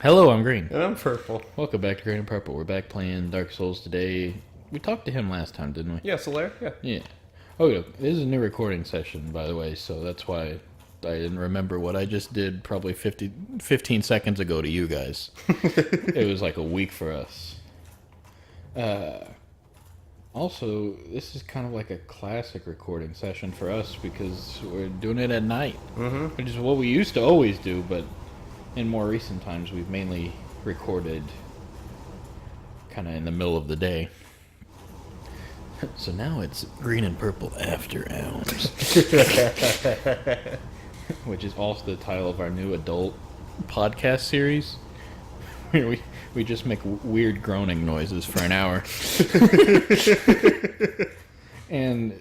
Hello, I'm Green. And I'm purple. Welcome back to Green and Purple. We're back playing Dark Souls today. We talked to him last time, didn't we? Yeah, Solaire? Yeah. Yeah. Oh, yeah. This is a new recording session, by the way, so that's why I didn't remember what I just did probably 15 seconds ago to you guys. It was like a week for us. Also, this is kind of like a classic recording session for us because we're doing it at night. Which is what we used to always do, but in more recent times we've mainly recorded kind of in the middle of the day. So now it's Green and Purple After Hours. Which is also the title of our new adult podcast series. Where we just make weird groaning noises for an hour. And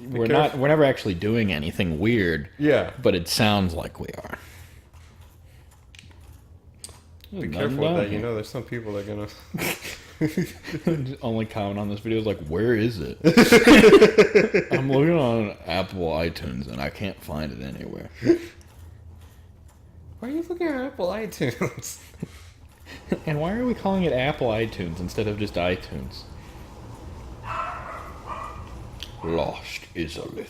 we're never actually doing anything weird. Yeah. But it sounds like we are. Be careful with that. You know, there's some people that are gonna only comment on this video is like, where is it? I'm looking on Apple iTunes and I can't find it anywhere. Why are you looking at Apple iTunes? And why are we calling it Apple iTunes instead of just iTunes? Lost Izalith.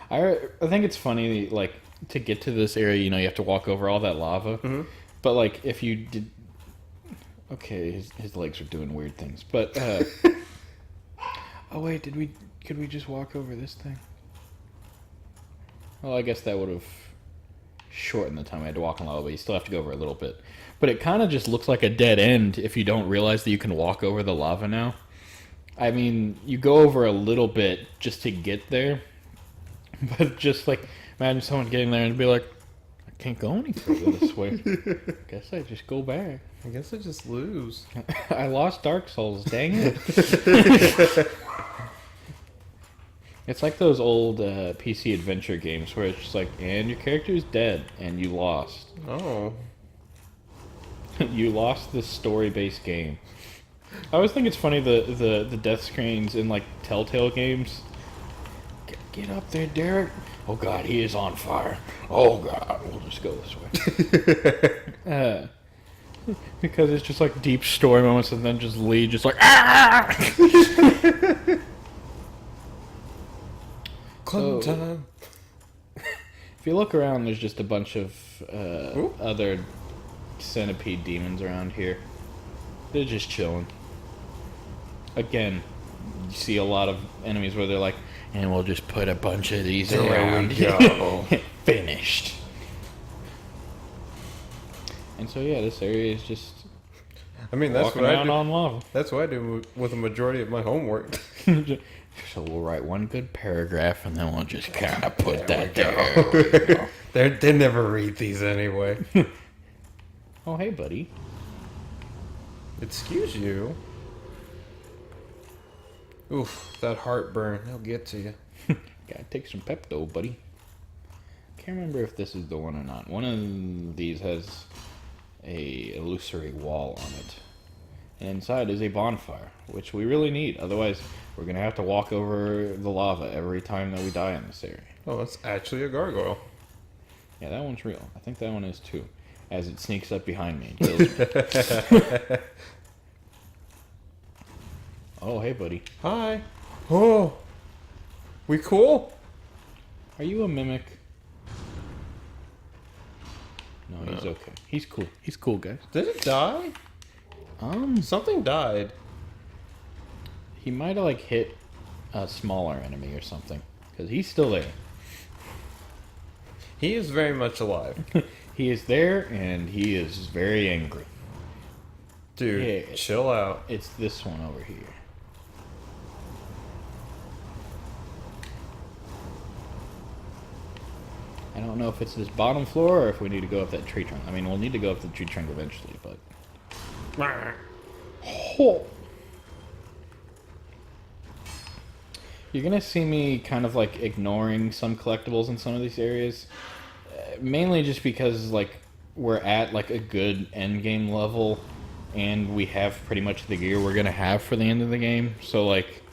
I think it's funny, like, to get to this area, you know, you have to walk over all that lava. Mm-hmm. But, like, if you did... Okay, his legs are doing weird things. But, oh, wait, could we just walk over this thing? Well, I guess that would have shortened the time I had to walk on lava, but you still have to go over a little bit. But it kind of just looks like a dead end if you don't realize that you can walk over the lava now. I mean, you go over a little bit just to get there. But just, like... Imagine someone getting there and be like, I can't go any further this way. Guess I just go back. I guess I just lose. I lost Dark Souls, dang it. It's like those old PC adventure games where it's just like, and your character's dead, and you lost. Oh. You lost this story-based game. I always think it's funny the death screens in like Telltale games. Get up there, Derek. Oh god, he is on fire. Oh god, we'll just go this way. Because it's just like deep story moments and then just Lee just like Time. If you look around, there's just a bunch of other centipede demons around here. They're just chilling. Again, you see a lot of enemies where they're like, and we'll just put a bunch of these around. Go. Finished. And so yeah, this area is just That's walking what I around do. on lava. That's what I do with a majority of my homework. So we'll write one good paragraph and then we'll just kind of put that there. They never read these anyway. Oh, hey, buddy. Excuse you. Oof, that heartburn. They'll get to you. Gotta take some Pepto, buddy. Can't remember if this is the one or not. One of these has a illusory wall on it. And inside is a bonfire, which we really need. Otherwise, we're gonna have to walk over the lava every time that we die in this area. Oh, that's actually a gargoyle. Yeah, that one's real. I think that one is too. As it sneaks up behind me and kills me. Oh, hey, buddy. Hi. Oh. We cool? Are you a mimic? No, he's okay. He's cool. He's cool, guys. Did it die? Something died. He might have, like, hit a smaller enemy or something. Because he's still there. He is very much alive. He is there, and he is very angry. Dude, yeah, chill out. It's this one over here. I don't know if it's this bottom floor or if we need to go up that tree trunk. I mean, we'll need to go up the tree trunk eventually, but... Oh. You're gonna see me kind of, like, ignoring some collectibles in some of these areas. Mainly just because, like, we're at, like, a good endgame level, and we have pretty much the gear we're gonna have for the end of the game. So, like,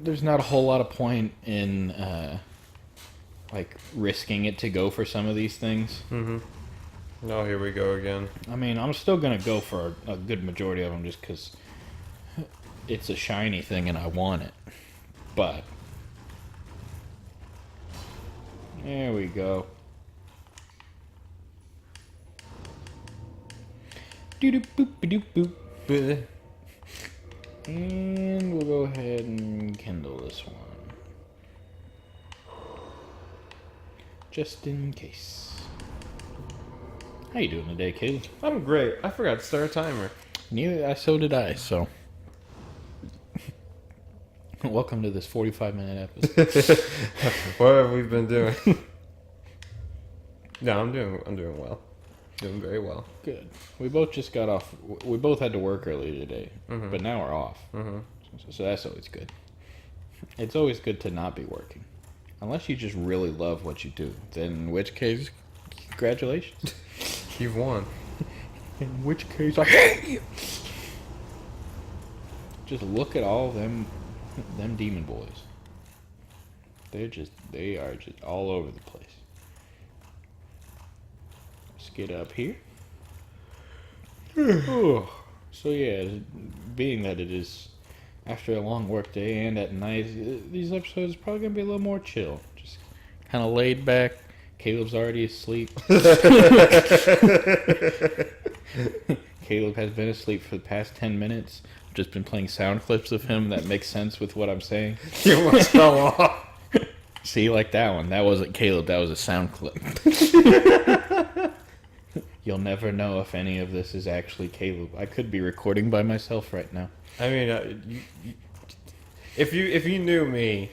there's not a whole lot of point in... like risking it to go for some of these things. Mm-hmm. Oh, here we go again. I mean, I'm still gonna go for a good majority of them just because it's a shiny thing and I want it. But there we go. Doo boop doop boop. And we'll go ahead and kindle this one. Just in case. How you doing today, Caleb? I'm great. I forgot to start a timer. So did I, so. Welcome to this 45-minute episode. What have we been doing? No, I'm doing well. Doing very well. Good. We both just got off. We both had to work earlier today, but now we're off. So that's always good. It's always good to not be working. Unless you just really love what you do. Then in which case, congratulations. You've won. In which case, I hate you. Just look at all them demon boys. They are just all over the place. Let's get up here. So yeah, being that it is after a long work day and at night, these episodes are probably going to be a little more chill. Just kind of laid back. Caleb's already asleep. Caleb has been asleep for the past 10 minutes. I've just been playing sound clips of him that make sense with what I'm saying. You almost fell off. See, like that one. That wasn't Caleb. That was a sound clip. You'll never know if any of this is actually Caleb. I could be recording by myself right now. I mean, if you knew me,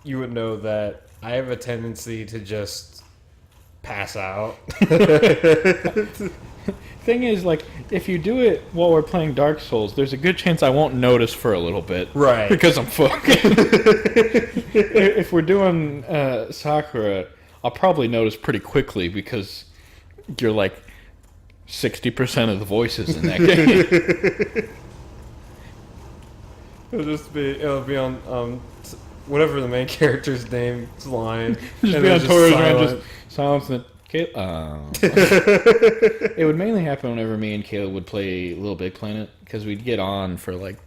you would know that I have a tendency to just pass out. Thing is, like, if you do it while we're playing Dark Souls, there's a good chance I won't notice for a little bit. Right. Because I'm fucking. If we're doing Sakura, I'll probably notice pretty quickly because you're like 60% of the voices in that game. It'll be on whatever the main character's name's line. Just be on Toru's around, just silence and it would mainly happen whenever me and Caleb would play Little Big Planet because we'd get on for like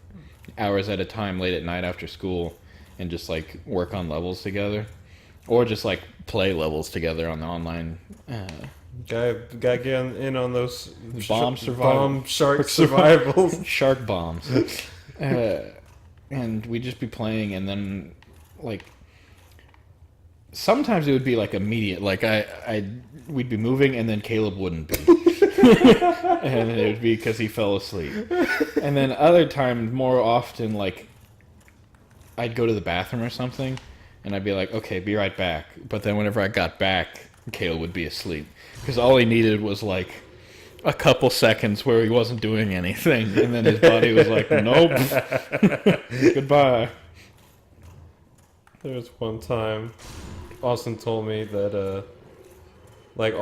hours at a time late at night after school and just like work on levels together or just like play levels together on the online. Gotta get in on those bomb shark survivals. Shark bombs. And we'd just be playing and then like sometimes it would be like immediate, like we'd be moving and then Caleb wouldn't be. And it would be because he fell asleep. And then other times, more often, like I'd go to the bathroom or something and I'd be like, okay, be right back. But then whenever I got back, Caleb would be asleep because all he needed was like a couple seconds where he wasn't doing anything and then his body was like, nope. Goodbye. There was one time Austin told me that like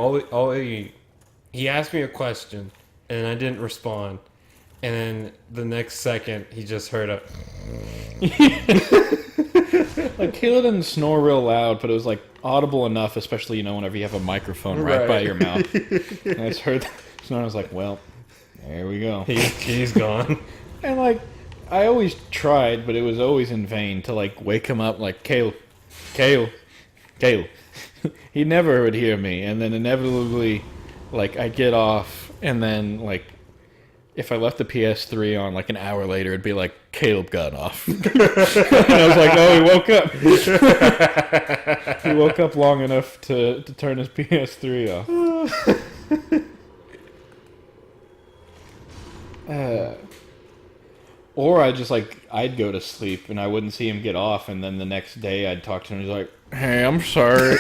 he asked me a question and I didn't respond, and then the next second he just heard a like Caleb didn't snore real loud, but it was like audible enough, especially whenever you have a microphone right by your mouth. And I just heard that snore and I was like, well, there we go. He's gone. And like I always tried, but it was always in vain to like wake him up like Caleb. He never would hear me, and then inevitably like I'd get off and then like if I left the PS3 on like an hour later it'd be like Caleb got off. And I was like, oh, he woke up. He woke up long enough to turn his PS3 off. Or I'd go to sleep and I wouldn't see him get off, and then the next day I'd talk to him and he's like, hey, I'm sorry.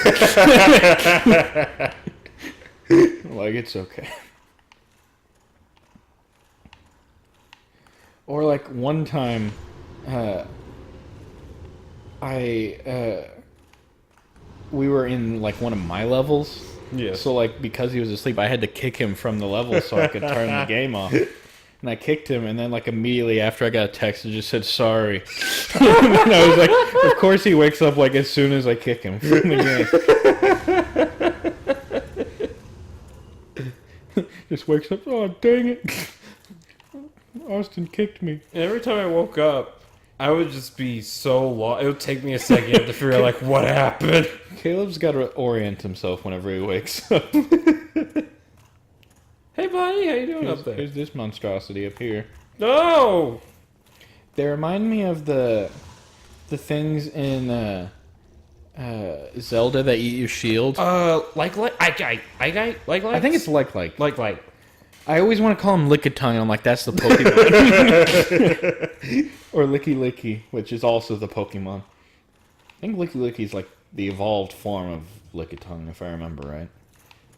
Like, it's okay. Or like one time, we were in like one of my levels. Yeah. So like because he was asleep, I had to kick him from the level so I could turn the game off. And I kicked him, and then like immediately after I got a text, it just said sorry. And I was like, of course he wakes up like as soon as I kick him from the game. Just wakes up. Oh, dang it! Austin kicked me. And every time I woke up, I would just be so lost. It would take me a second to figure out like what happened. Caleb's got to orient himself whenever he wakes up. Hey, buddy, how you doing up there? Here's this monstrosity up here. No. They remind me of the things in Zelda that eat your shield. I I think it's like. I always want to call him Lickitung. I'm like, that's the Pokemon. Or Lickilicky, which is also the Pokemon. I think Lickilicky is like the evolved form of Lickitung, if I remember right.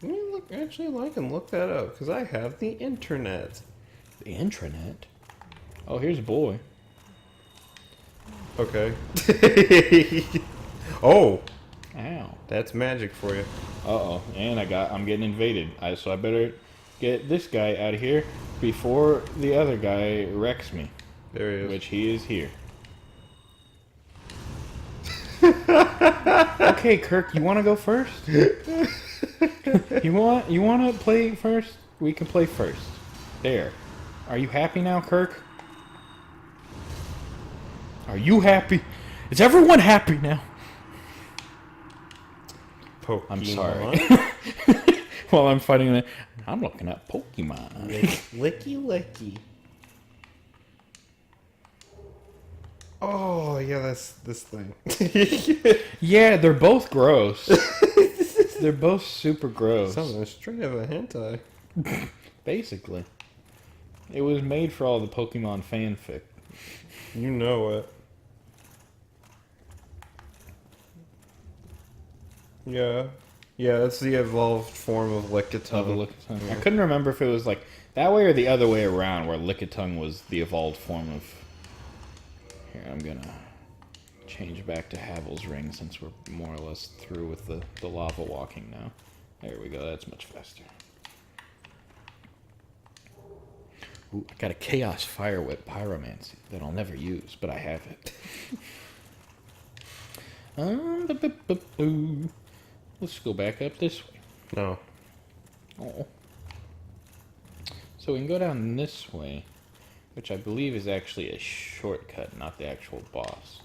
Let me I can look that up because I have the internet. The intranet? Oh, here's a boy. Okay. Oh, Ow. that's magic for you. Uh-oh. And I'm getting invaded. So I better get this guy out of here before the other guy wrecks me. There he is. Which he is here. Okay, Kirk, you want to go first? You want to play first? We can play first. There. Are you happy now, Kirk? Are you happy? Is everyone happy now? Pokemon. I'm sorry. While I'm fighting that, I'm looking at Pokemon. Lickilicky. Oh, yeah, that's this thing. Yeah, they're both gross. They're both super gross. Something straight out of a hentai. Basically. It was made for all the Pokemon fanfic. You know it. Yeah. Yeah, that's the evolved form of Lickitung. I couldn't remember if it was like that way or the other way around, where Lickitung was the evolved form of... Here, I'm gonna change back to Havel's Ring since we're more or less through with the lava walking now. There we go, that's much faster. Ooh, I got a Chaos Fire Whip Pyromancy that I'll never use, but I have it. Let's go back up this way. No. Oh. So we can go down this way, which I believe is actually a shortcut, not the actual boss.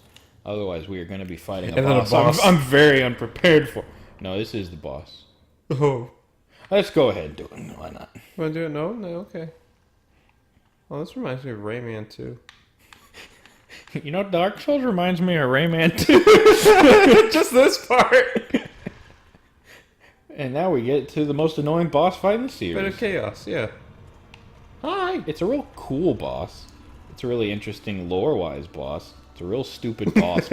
Otherwise, we are going to be fighting a boss. I'm very unprepared for. No, this is the boss. Oh. Let's go ahead and do it. Why not? Want to do it? No? No, okay. Oh, this reminds me of Rayman 2. You know, Dark Souls reminds me of Rayman 2. Just this part. And now we get to the most annoying boss fight in the series. Bit of chaos, yeah. Hi. It's a real cool boss. It's a really interesting lore-wise boss. It's a real stupid boss.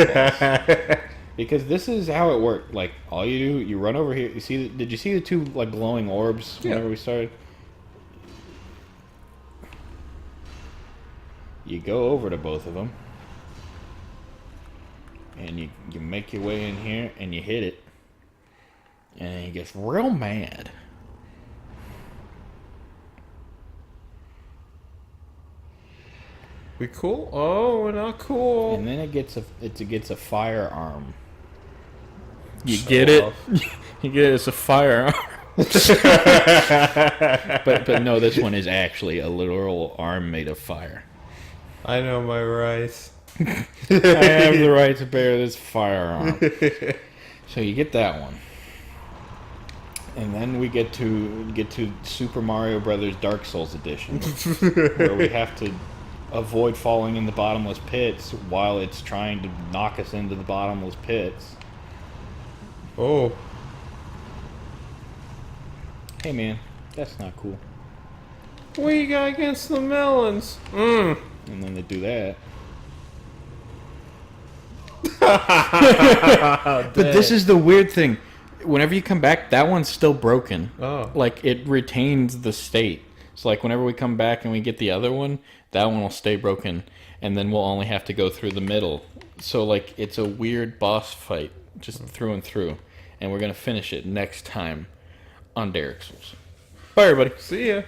Because this is how it worked. Like, all you do, you run over here. You see? Did you see the two like glowing orbs whenever we started? You go over to both of them, and you make your way in here, and you hit it, and he gets real mad. We cool? Oh, we're not cool. And then it gets a firearm. You Show get it? off. You get it? It's a firearm. But no, this one is actually a literal arm made of fire. I know my rights. I have the right to bear this firearm. So you get that one. And then we get to Super Mario Brothers Dark Souls Edition, where we have to avoid falling in the bottomless pits while it's trying to knock us into the bottomless pits. Oh. Hey man, that's not cool. What you got against the melons? Mmm. And then they do that. But this is the weird thing. Whenever you come back, that one's still broken. Oh. Like, it retains the state. So, like, whenever we come back and we get the other one, that one will stay broken. And then we'll only have to go through the middle. So, like, it's a weird boss fight, just through and through. And we're going to finish it next time on Derek Souls. Bye, everybody. See ya.